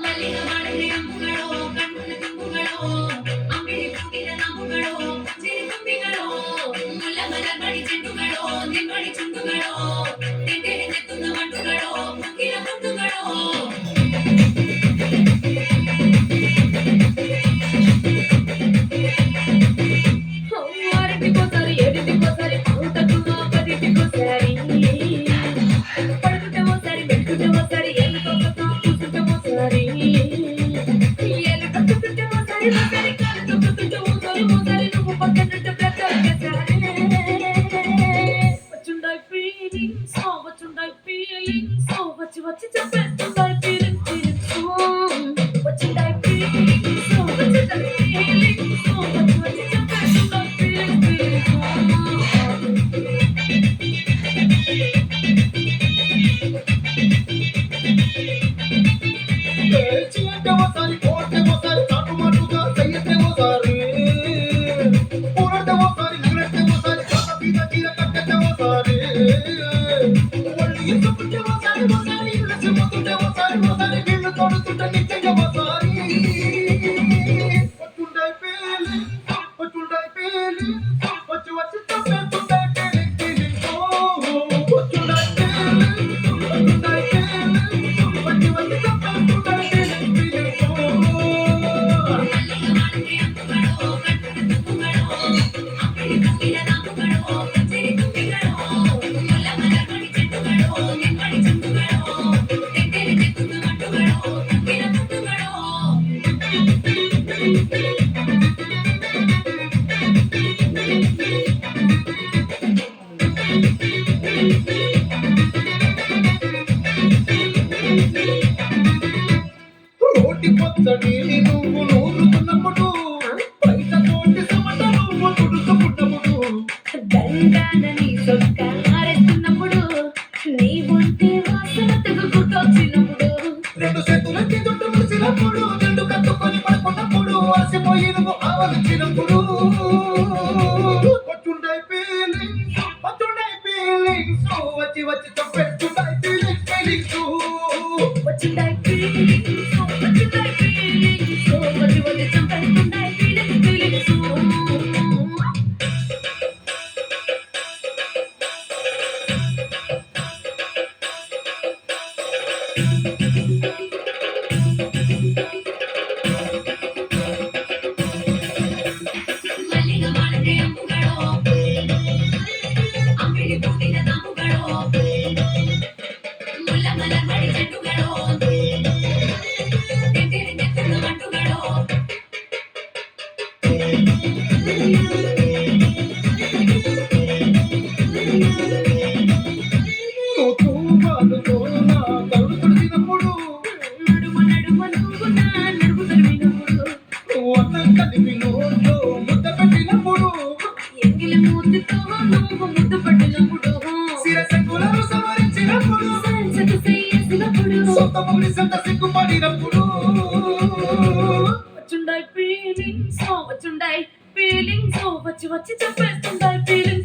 ಮಲ್ಲಿಗೆ ಬಾಳಲೆ ಅಂಬುಗಳೋ ಕಣ್ಣುಗಳ ತುಂಬುಗಳೋ ಅಂಬಿಳಿ ಕೂಗಿದ ನಾಮುಗಳೋ ಸಿರಿ ತುಂಬಿಗಳೋ ಮುಲ್ಲ ಮಲ ಬಡಿ ಚೆಂಡುಗಳೋ ನಿನ್ನೊಳಿ ಚುಂಡುಗಳೋ ತೆಂಡೆ ನೆತ್ತುന്ന ಮಂಟುಗಳೋ ಮುಗಿಲ ಮುಟ್ಟುಗಳೋ ఆరింటికోసారి ఏడింటికోసారి పావుతక్కువ పదింటికోసారి పడుకుంటే ఓసారి మెట్టుకుంటే ఓసారి ఏళ్ళు తొక్కుతా కూర్చుంటే ఓసారి ఏళ్ళు తొక్కుతుంటే ఓసారి ఓసారి కాలు తొక్కుతుంటే ఓసారి ఓసారి నువ్వు పక్కనుంటే ప్రతి ఒక్కసారి వచ్చుండాయి ఫీలింగ్స్ వచ్చుండాయి ఫీలింగ్స్ వచ్చి వచ్చి చెప్పేస్తుండాయి ఫీలింగ్స్ ఫీలింగ్స్ వచ్చిండాయి ఫీలింగ్స్ వచ్చిండాయి ఫీలింగ్స్ వచ్చి వచ్చి చెప్పేస్తుండాయి ఫీలింగ్స్ చీటే ఓసారి కోటే ఓసారి చాటుమాటుగా చెయ్యతే ఓసారి ఊరటే ఓసారి నగరటే ఓసారి కాక మీద చీర కట్టతే ఓసారి ఒళ్ళు ఎత్తుకుంటే ఓసారి ఓసారి ఇళ్ళసిపోతుంటే ఓసారి ఓసారి వీళ్ళు తోడుతుంటే నిత్యంగా ఓసారి వచ్చుండాయి పేలి వచ్చుండాయి పేలి వచ్చి వచ్చి చెప్పేస్తుండాయి ఫీలింగ్ ఫీలింగ్ వచ్చుండాయి పేలి వచ్చుండాయి పేలి వచ్చి వచ్చి చెప్పేస్తుండాయి ఫీలింగ్ ఫీలింగ్ మల్లిಗೆ ಬಾಳಲೆ ಅಂಬುಗಳೋ ಕಣ್ಣುಗಳ ತುಂಬುಗಳೋ ಅಂಬಿಳಿ ಕೂಗಿದ ನಾಮುಗಳೋ ಸಿರಿ ತುಂಬಿಗಳೋ ಮುಲ್ಲ ಮಲ ಬಡಿ ಚೆಂಡುಗಳೋ ನಿನ್ನೊಳಿ ಚುಂಡುಗಳೋ ತೆಂಡೆ ನೆತ್ತುന്ന ಮಂಟುಗಳೋ ಮುಗಿಲ ಮುಟ್ಟುಗಳೋ రోటి పచ్చడి నువ్వు నూరుతున్నప్పుడు బయట తోటి సమట నువ్వు తుడుచుకున్నప్పుడు గంగానని సొక్క ఆరేస్తున్నప్పుడు నీ ఒంటి వాసన తెగుకుంటొచ్చినప్పుడు రెండు చేతులకి దుడ్డు ముసినప్పుడు రెండు కట్టుకొని పడుకున్నప్పుడు అలసిపోయి నువ్వు ఆవలించినప్పుడు వచ్చుండాయి ఫీలింగ్స్ వచ్చుండాయి ఫీలింగ్స్ వచ్చి వచ్చి చెప్పేస్తుండాయి ఫీలింగ్స్ ఫీలింగ్స్ వచ్చిందాయి ఫీలింగ్స్ వచ్చిందాయి ఫీలింగ్స్ వచ్చి వచ్చి చంపేస్తుందాయి ఫీలింగ్స్ ఫీలింగ్స్ ಮಲ್ಲಿಗೆ ಬಾಳಲೆ ಅಂಬುಗಳೋ ಅಂಬಿಳಿ ಕೂಗಿದ ನಾಮುಗಳೋ ಮುಲ್ಲ ಮಲ ಬಡಿ ಚೆಂಡುಗಳೋ ತೆಂಡೆ ನೆತ್ತುന്ന ಮಂಟುಗಳೋ నువ్వు తూమాలుతో నా కరుడు తుడిచినప్పుడు నడుమ నడుమ నువ్వు నా నడుము తరిమినప్పుడు నువ్వు అన్నం కలిపి నోట్లో ముద్ద పెట్టినప్పుడు ఎంగిలి మూతితో నువ్వు ముద్దు పట్టినప్పుడు శిరసంగులను సవరించినప్పుడు సంచకు చేసినప్పుడు సొంత మొగుడి సంత సిగ్గుపడినప్పుడు వచ్చుండాయి ఫీలింగ్స్ వచ్చుండాయి ఫీలింగ్స్ వచ్చి వచ్చి చెప్పేస్తుండాయి ఫీలింగ్స్